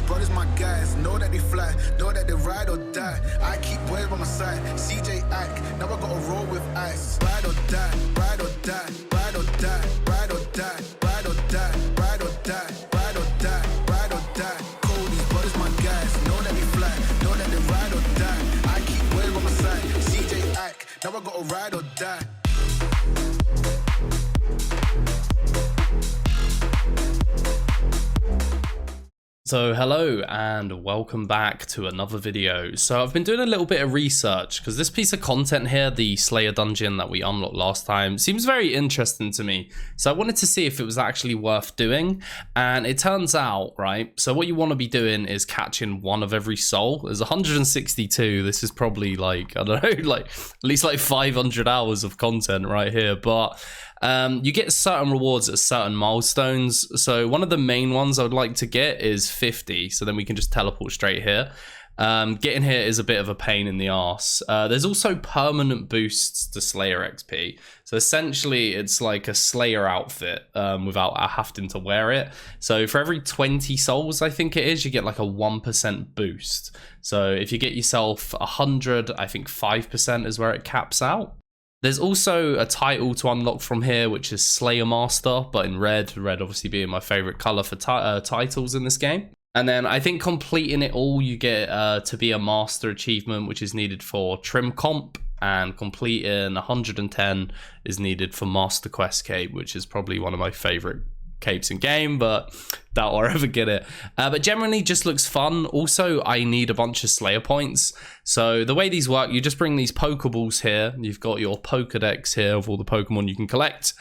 brothers my guys. Know that they fly, know that they ride or die. I keep boys by my side. CJ Ike, now I gotta roll with ice. Ride or die, ride or die, ride or die, ride or die, ride or die, ride or die, ride or die, ride or die. Cody's brothers my guys. Know that they fly, know that they ride or die. I keep boys by my side. CJ Ike, now I gotta ride or die. So hello and welcome back to another video. So I've been doing a little bit of research because this piece of content here, the Slayer dungeon that we unlocked last time, seems very interesting to me. So I wanted to see if it was actually worth doing, and it turns out, right, so what you want to be doing is catching one of every soul. There's 162. This is probably like, I don't know, like at least like 500 hours of content right here, but you get certain rewards at certain milestones. So one of the main ones I would like to get is 50, so then we can just teleport straight here. Getting here is a bit of a pain in the arse. There's also permanent boosts to Slayer XP. So essentially it's like a Slayer outfit without having to wear it. So for every 20 souls, I think it is, you get like a 1% boost. So if you get yourself 100, I think 5% is where it caps out. There's also a title to unlock from here, which is Slayer Master, but in red. Red obviously being my favorite color for titles in this game. And then I think completing it all, you get to be a master achievement, which is needed for Trim Comp, and completing 110 is needed for Master Quest Cape, which is probably one of my favorite capes in game, but doubt I'll ever get it. But generally just looks fun. Also, I need a bunch of Slayer points. So the way these work, you just bring these Pokeballs here. You've got your Pokedex here of all the Pokemon you can collect.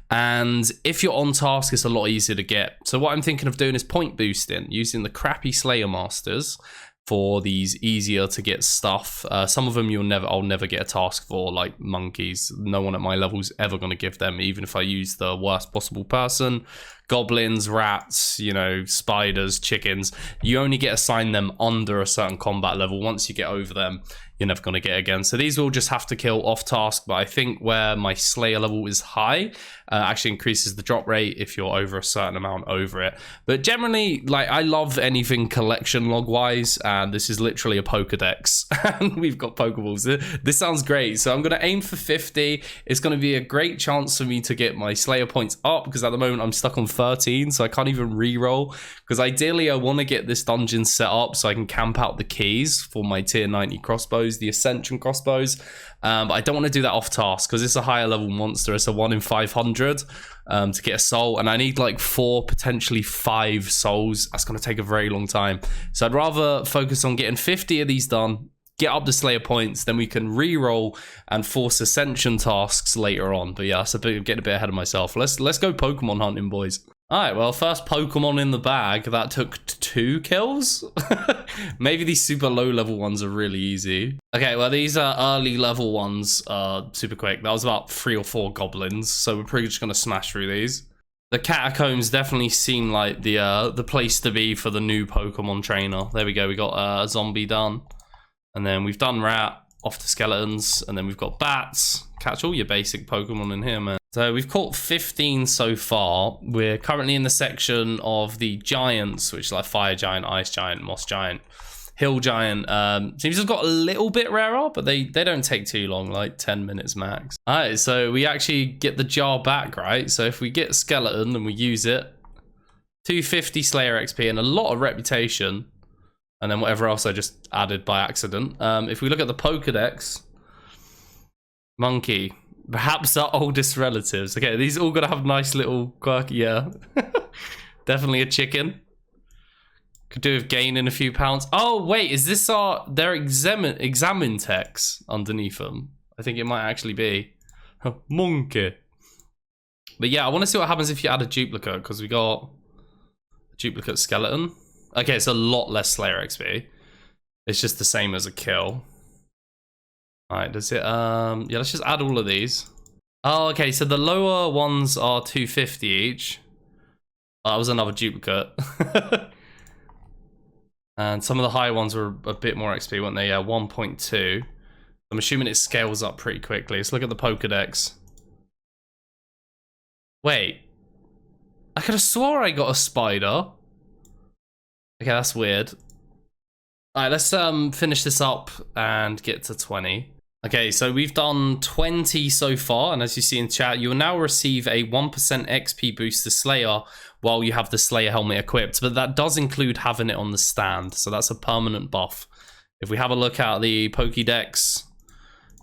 And if you're on task, it's a lot easier to get. So what I'm thinking of doing is point boosting, using the crappy Slayer Masters for these easier to get stuff. Some of them I'll never get a task for, like monkeys. No one at my level is ever going to give them, even if I use the worst possible person. Goblins, rats, you know, spiders, chickens. You only get assigned them under a certain combat level. Once you get over them, you're never going to get again. So these will just have to kill off task, but I think where my Slayer level is high, actually increases the drop rate if you're over a certain amount over it. But generally, like, I love anything collection log wise, and this is literally a Pokedex, and we've got Pokeballs. This sounds great. So I'm going to aim for 50. It's going to be a great chance for me to get my Slayer points up, because at the moment I'm stuck on 13, so I can't even re-roll, because ideally I want to get this dungeon set up so I can camp out the keys for my tier 90 crossbows, the Ascension crossbows. But I don't want to do that off task because it's a higher level monster. It's a 1 in 500 to get a soul, and I need like 4, potentially 5 souls. That's going to take a very long time. So I'd rather focus on getting 50 of these done, get up the Slayer points, then we can re-roll and force Ascension tasks later on. But yeah, I'm getting a bit ahead of myself. Let's go Pokemon hunting, boys. All right, well, first Pokemon in the bag. That took 2 kills. Maybe these super low level ones are really easy. Okay, well, these early level ones are super quick. That was about 3 or 4 goblins, so we're pretty just gonna smash through these. The catacombs definitely seem like the place to be for the new Pokemon trainer. There we go. We got a zombie done, and then we've done rat, off to skeletons, and then we've got bats. Catch all your basic Pokemon in here, man. So we've caught 15 so far. We're currently in the section of the giants, which is like fire giant, ice giant, moss giant, hill giant. Seems to have got a little bit rarer, but they don't take too long, like 10 minutes max. All right, so we actually get the jar back, right? So if we get skeleton and we use it, 250 Slayer XP and a lot of reputation, and then whatever else I just added by accident. If we look at the Pokedex, monkey, perhaps our oldest relatives. Okay, these all gotta have nice little quirky, yeah. Definitely a chicken. Could do with gaining a few pounds. Oh, wait, is this their examine text underneath them? I think it might actually be. Monkey. But yeah, I want to see what happens if you add a duplicate, because we got a duplicate skeleton. Okay, it's a lot less Slayer XP. It's just the same as a kill. Alright, does it, yeah, let's just add all of these. Oh, okay, so the lower ones are 250 each. Oh, that was another duplicate. And some of the higher ones were a bit more XP, weren't they? Yeah, 1.2. I'm assuming it scales up pretty quickly. Let's look at the Pokedex. Wait. I could have swore I got a spider. Okay, Okay, that's weird. All right, let's finish this up and get to 20. Okay, so we've done 20 so far, and as you see in chat, you will now receive a 1% XP boost to Slayer while you have the Slayer helmet equipped, but that does include having it on the stand, so that's a permanent buff. If we have a look at the Pokédex,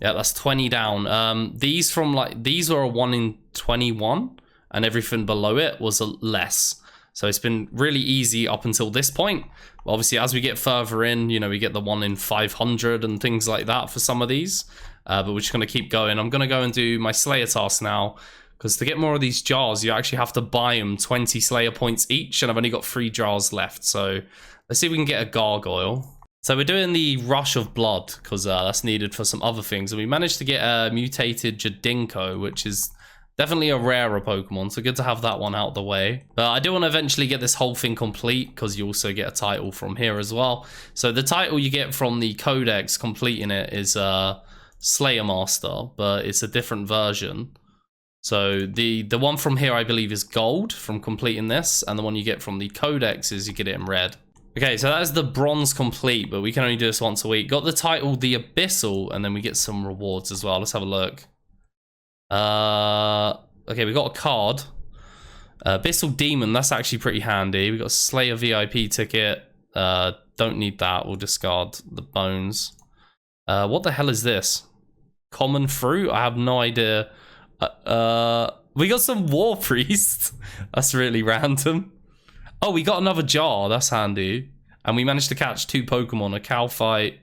yeah, that's 20 down. These are a 1 in 21, and everything below it was a less. So it's been really easy up until this point. Obviously, as we get further in, you know, we get the 1 in 500 and things like that for some of these. But we're just going to keep going. I'm going to go and do my Slayer task now. Because to get more of these jars, you actually have to buy them 20 Slayer points each. And I've only got 3 jars left. So let's see if we can get a Gargoyle. So we're doing the Rush of Blood. Because that's needed for some other things. And we managed to get a mutated Jadinko, which is definitely a rarer Pokemon, so good to have that one out of the way. But I do want to eventually get this whole thing complete, because you also get a title from here as well. So the title you get from the Codex completing it is Slayer Master, but it's a different version. So the one from here, I believe, is gold from completing this, and the one you get from the Codex is you get it in red. Okay, so that is the bronze complete, but we can only do this once a week. Got the title The Abyssal, and then we get some rewards as well. Let's have a look. Okay, we got a card. Abyssal Demon, that's actually pretty handy. We got a Slayer VIP ticket. Don't need that, we'll discard the bones. What the hell is this? Common fruit? I have no idea. We got some War Priest. That's really random. Oh, we got another jar, that's handy. And we managed to catch 2 Pokemon, a Calphite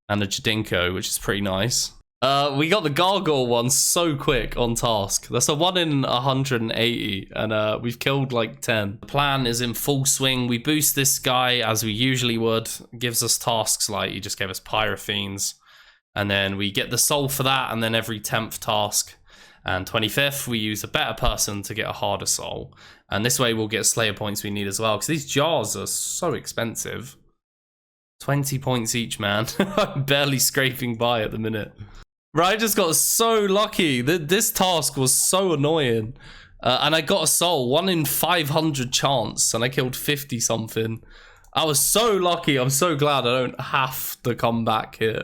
and a Jadinko, which is pretty nice. We got the Gargoyle one so quick on task. That's a 1 in 180, and we've killed like 10. The plan is in full swing. We boost this guy as we usually would. It gives us tasks like he just gave us Pyrothenes, and then we get the soul for that, and then every 10th task and 25th we use a better person to get a harder soul, and this way we'll get Slayer points we need as well, because these jars are so expensive. 20 points each, man. I'm barely scraping by at the minute. Right, I just got so lucky. This task was so annoying. And I got a soul, 1 in 500 chance, and I killed 50 something. I was so lucky. I'm so glad I don't have to come back here.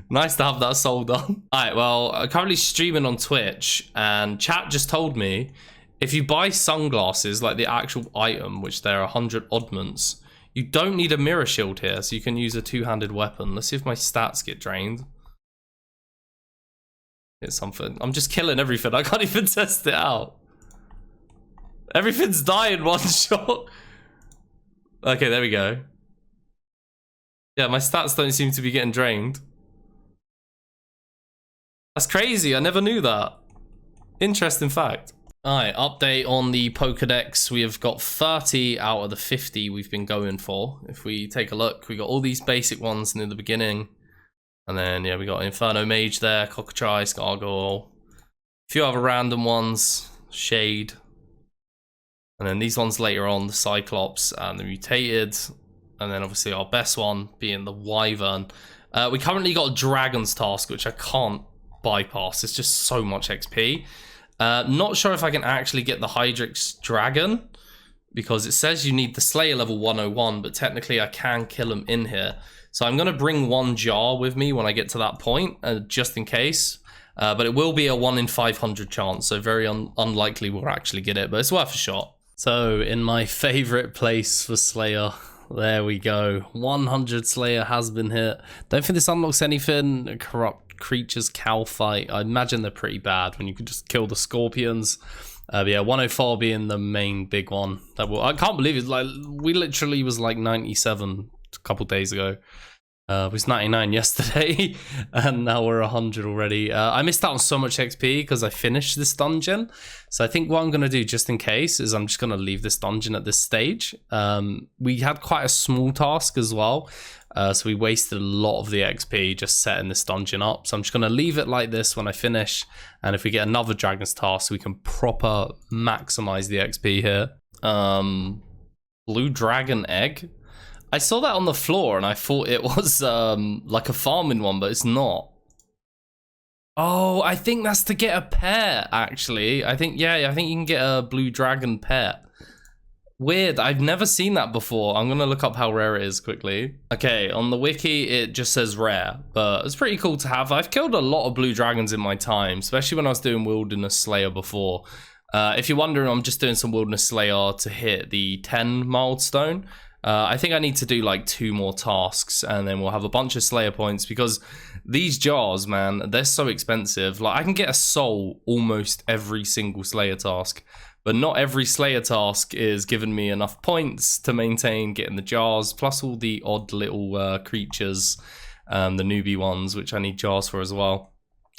Nice to have that soul done. All right, well, I'm currently streaming on Twitch, and chat just told me if you buy sunglasses, like the actual item, which they're 100 oddments, you don't need a mirror shield here, so you can use a 2-handed weapon. Let's see if my stats get drained. It's something. I'm just killing everything. I can't even test it out. Everything's dying one shot. Okay, there we go. Yeah, my stats don't seem to be getting drained. That's crazy. I never knew that. Interesting fact. Alright, update on the Pokédex. We have got 30 out of the 50 we've been going for. If we take a look, we got all these basic ones near the beginning. And then, yeah, we got Inferno Mage there, Cockatrice, Gargoyle. A few other random ones, Shade. And then these ones later on, the Cyclops and the Mutated. And then obviously our best one being the Wyvern. We currently got a Dragon's Task, which I can't bypass. It's just so much XP. Not sure if I can actually get the Hydrix Dragon, because it says you need the Slayer level 101, but technically I can kill him in here. So I'm going to bring 1 jar with me when I get to that point, just in case. But it will be a 1 in 500 chance, so very unlikely we'll actually get it, but it's worth a shot. So in my favorite place for Slayer, there we go. 100 Slayer has been hit. Don't think this unlocks anything. Corrupt Creatures, Calphite. I imagine they're pretty bad when you can just kill the Scorpions. But yeah, 104 being the main big one. I can't believe it's like, we literally was like 97 a couple days ago. It was 99 yesterday, and now we're 100 already. I missed out on so much XP because I finished this dungeon. So I think what I'm going to do, just in case, is I'm just going to leave this dungeon at this stage. We had quite a small task as well, so we wasted a lot of the XP just setting this dungeon up. So I'm just going to leave it like this when I finish, and if we get another Dragon's Task, we can proper maximize the XP here. Blue Dragon Egg? I saw that on the floor and I thought it was like a farming one, but it's not. Oh, I think that's to get a pet, actually. I think you can get a blue dragon pet. Weird, I've never seen that before. I'm gonna look up how rare it is quickly. Okay, on the wiki, it just says rare, but it's pretty cool to have. I've killed a lot of blue dragons in my time, especially when I was doing Wilderness Slayer before. If you're wondering, I'm just doing some Wilderness Slayer to hit the 10 milestone. I think I need to do like 2 more tasks and then we'll have a bunch of Slayer points because these jars, man, they're so expensive. Like I can get a soul almost every single Slayer task, but not every Slayer task is giving me enough points to maintain getting the jars, plus all the odd little creatures, the newbie ones, which I need jars for as well.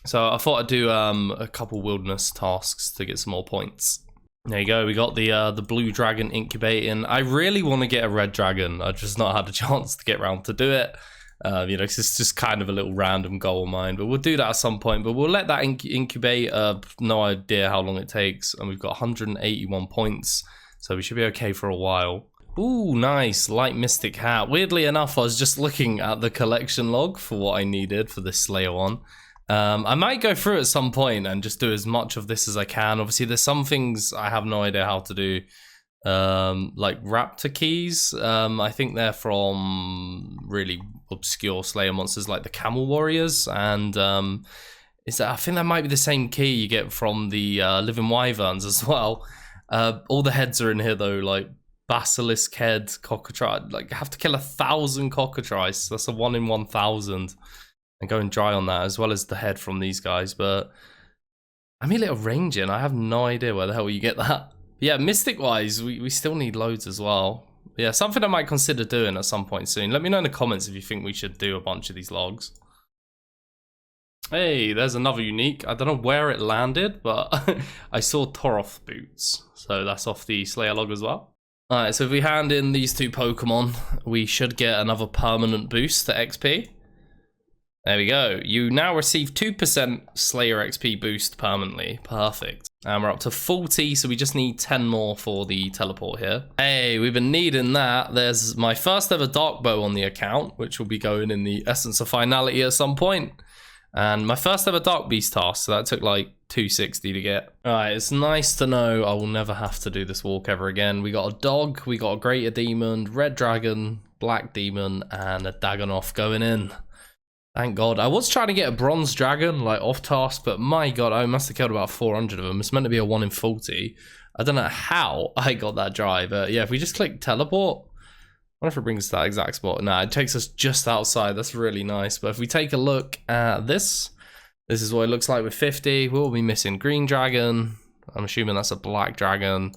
So I thought I'd do a couple wilderness tasks to get some more points. There you go, we got the blue dragon incubating. I really want to get a red dragon. I've just not had a chance to get around to do it. You know, it's just kind of a little random goal of mine, but we'll do that at some point. But we'll let that incubate. No idea how long it takes, and we've got 181 points, so we should be okay for a while. Ooh, nice, light mystic hat. Weirdly enough, I was just looking at the collection log for what I needed for this Slayer one. I might go through at some point and just do as much of this as I can. Obviously, there's some things I have no idea how to do. Like raptor keys, I think they're from really obscure Slayer monsters like the camel warriors, and I think that might be the same key you get from the living wyverns as well. All the heads are in here though, like basilisk head, cockatrice. Like you have to kill 1,000 cockatrice. That's a 1 in 1,000, and going dry on that, as well as the head from these guys. But I mean, little ranging, I have no idea where the hell you get that. Yeah, mystic wise, we still need loads as well. Yeah, something I might consider doing at some point soon. Let me know in the comments if you think we should do a bunch of these logs. Hey, there's another unique. I don't know where it landed, but I saw Toroth boots. So that's off the Slayer log as well. Alright, so if we hand in these 2 Pokemon, we should get another permanent boost to XP. There we go. You now receive 2% Slayer XP boost permanently. Perfect. And we're up to 40, so we just need 10 more for the teleport here. Hey, we've been needing that. There's my first ever Dark Bow on the account, which will be going in the Essence of Finality at some point. And my first ever Dark Beast task, so that took like 260 to get. Alright, it's nice to know I will never have to do this walk ever again. We got a dog, we got a Greater Demon, Red Dragon, Black Demon, and a Dagonoth going in. Thank God. I was trying to get a bronze dragon, like off task, but my God, I must have killed about 400 of them. It's meant to be a 1 in 40. I don't know how I got that dry, but yeah, if we just click teleport, I wonder if it brings us to that exact spot. Nah, it takes us just outside. That's really nice. But if we take a look at this is what it looks like with 50. We'll be missing green dragon. I'm assuming that's a black dragon.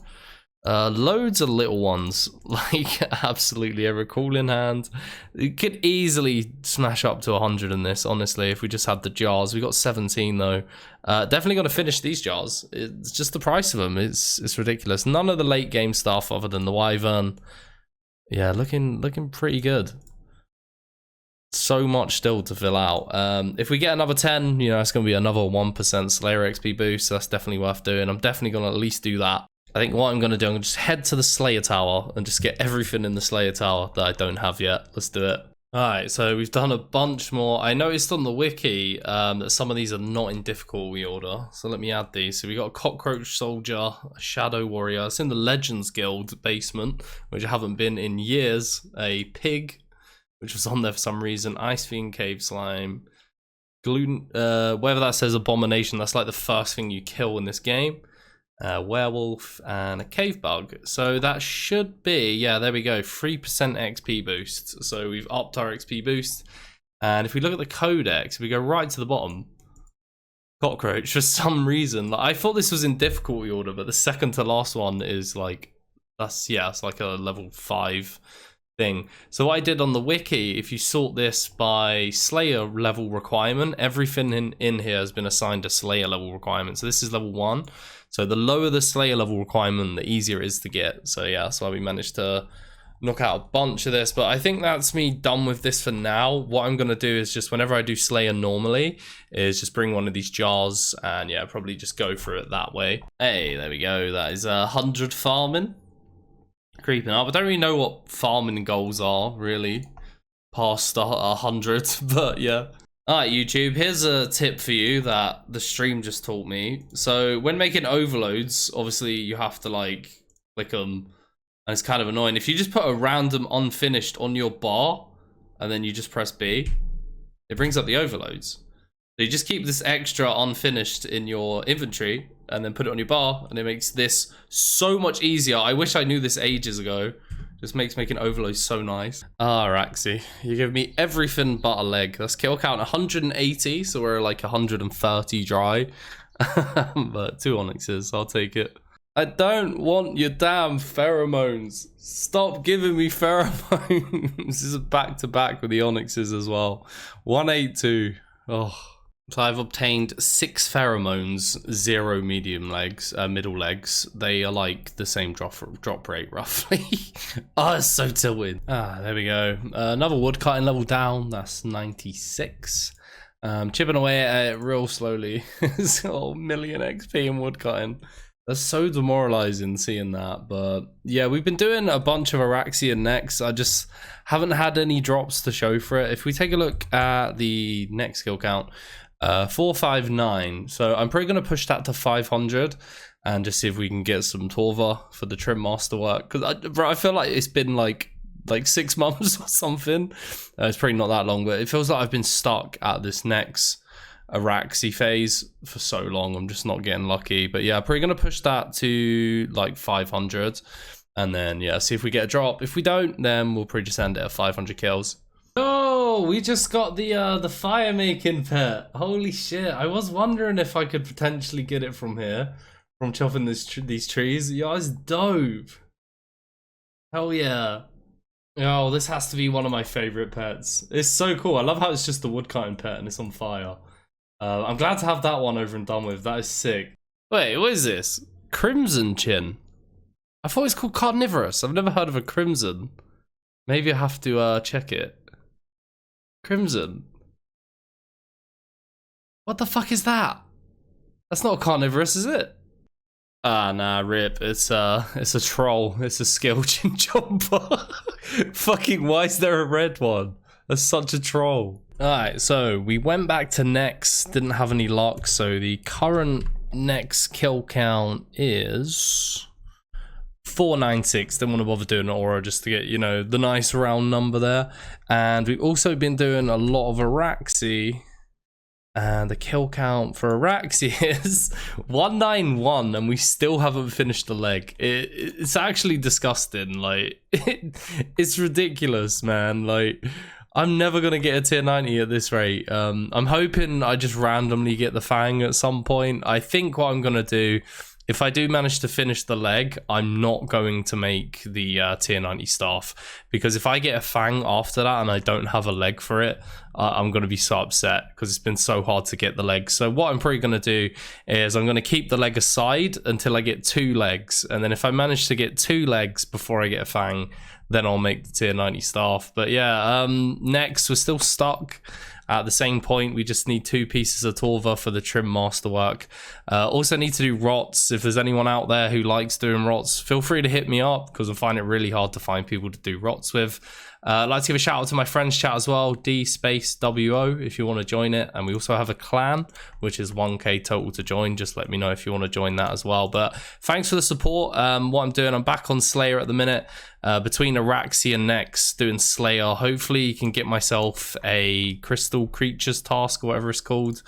Loads of little ones, like absolutely every call in hand. It could easily smash up to 100 in this, honestly, if we just had the jars. We got 17 though. Definitely gonna finish these jars. It's just the price of them. It's ridiculous. None of the late game stuff other than the wyvern. Yeah, looking pretty good. So much still to fill out. If we get another 10, you know, it's gonna be another 1% Slayer XP boost. So that's definitely worth doing. I'm definitely gonna at least do that. I think what I'm going to do, I'm going to just head to the Slayer Tower and just get everything in the Slayer Tower that I don't have yet. Let's do it. Alright, so we've done a bunch more. I noticed on the wiki that some of these are not in difficulty order. So let me add these. So we got a Cockroach Soldier, a Shadow Warrior. It's in the Legends Guild basement, which I haven't been in years. A Pig, which was on there for some reason. Ice Fiend, Cave Slime. Gluten, whether that says Abomination, that's like the first thing you kill in this game. Werewolf and a cave bug. So that should be, yeah, there we go, 3% XP boost. So we've upped our XP boost. And if we look at the codex, we go right to the bottom. Cockroach, for some reason. Like, I thought this was in difficulty order, but the second to last one is like, it's like a level 5 thing. So what I did on the wiki, if you sort this by Slayer level requirement, everything in here has been assigned a Slayer level requirement. So this is level 1. So the lower the Slayer level requirement, the easier it is to get. So yeah, that's why we managed to knock out a bunch of this. But I think that's me done with this for now. What I'm going to do is just whenever I do Slayer normally, is just bring one of these jars and yeah, probably just go through it that way. Hey, there we go. That is 100 farming. Creeping up. I don't really know what farming goals are, really, past 100, but yeah. Alright, YouTube, here's a tip for you that the stream just taught me. So when making overloads, obviously you have to like click them And it's kind of annoying. If you just put a random unfinished on your bar, and then you just press B, it brings up the overloads. So you just keep this extra unfinished in your inventory, and then put it on your bar, and it makes this so much easier. I wish I knew this ages ago. Just makes making overloads so nice. Ah, Raxi, you give me everything but a leg. That's kill count 180, so we're like 130 dry. But 2 onyxes, I'll take it. I don't want your damn pheromones. Stop giving me pheromones. This is back to back with the onyxes as well. 182. Oh. So I've obtained 6 pheromones, 0 medium legs, middle legs. They are like the same drop rate roughly. Oh, it's so tilted. Ah, there we go. Another woodcutting level down. That's 96. Chipping away at it real slowly. It's all million XP in woodcutting. That's so demoralizing seeing that, but yeah, we've been doing a bunch of Araxian next. I just haven't had any drops to show for it. If we take a look at the next kill count, 459. So I'm probably going to push that to 500 and just see if we can get some Torva for the trim masterwork. Because I feel like it's been like 6 months or something. It's probably not that long, but it feels like I've been stuck at this next Araxi phase for so long. I'm just not getting lucky. But yeah, probably going to push that to like 500. And then yeah, see if we get a drop. If we don't, then we'll probably just end it at 500 kills. Oh, we just got the fire making pet. Holy shit. I was wondering if I could potentially get it from here. From chopping these trees. Yeah, it's dope. Hell yeah. Oh, this has to be one of my favorite pets. It's so cool. I love how it's just the woodcutting pet and it's on fire. I'm glad to have that one over and done with. That is sick. Wait, what is this? Crimson Chin. I thought it's called Carnivorous. I've never heard of a Crimson. Maybe I have to check it. Crimson. What the fuck is that? That's not Carnivorous, is it? Ah, nah, rip. It's a troll. It's a skill chin jumper. Fucking, why is there a red one? That's such a troll. Alright, so we went back to next, didn't have any luck, so the current next kill count is 496. Didn't want to bother doing an aura just to get, you know, the nice round number there. And we've also been doing a lot of Araxi, and the kill count for Araxi is 191, and we still haven't finished the leg. It's actually disgusting. Like, it's ridiculous, man. Like, I'm never gonna get a tier 90 at this rate. I'm hoping I just randomly get the Fang at some point. I think what I'm gonna do, if I do manage to finish the leg, I'm not going to make the tier 90 staff, because if I get a Fang after that and I don't have a leg for it, I'm going to be so upset because it's been so hard to get the leg. So what I'm probably going to do is I'm going to keep the leg aside until I get 2 legs. And then if I manage to get 2 legs before I get a Fang, then I'll make the tier 90 staff. But yeah, next we're still stuck at the same point. We just need 2 pieces of Torva for the trim masterwork. Also need to do rots. If there's anyone out there who likes doing rots, feel free to hit me up, because I find it really hard to find people to do rots with. I'd like to give a shout out to my friends chat as well, D_WO, if you want to join it. And we also have a clan, which is 1k total to join. Just let me know if you want to join that as well. But thanks for the support. What I'm doing, I'm back on Slayer at the minute, between Araxi and next, doing Slayer. Hopefully you can get myself a Crystal Creatures task, or whatever it's called.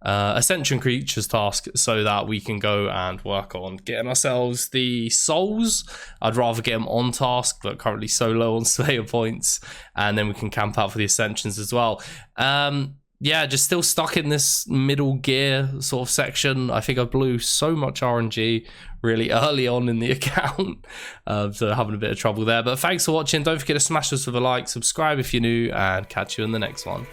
Ascension Creatures task, so that we can go and work on getting ourselves the souls. I'd rather get them on task, but currently so low on Slayer points, and then we can camp out for the Ascensions as well. Yeah, just still stuck in this middle gear sort of section. I think I blew so much RNG really early on in the account, so having a bit of trouble there. But thanks for watching. Don't forget to smash us with a like, subscribe if you're new, and catch you in the next one.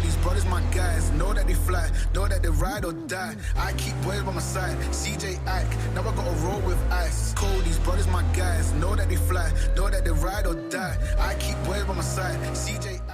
These brothers, my guys, know that they fly, know that they ride or die. I keep boys by my side, CJ Ike, now I gotta roll with ice. These brothers, my guys, know that they fly, know that they ride or die. I keep boys by my side, CJ Ike.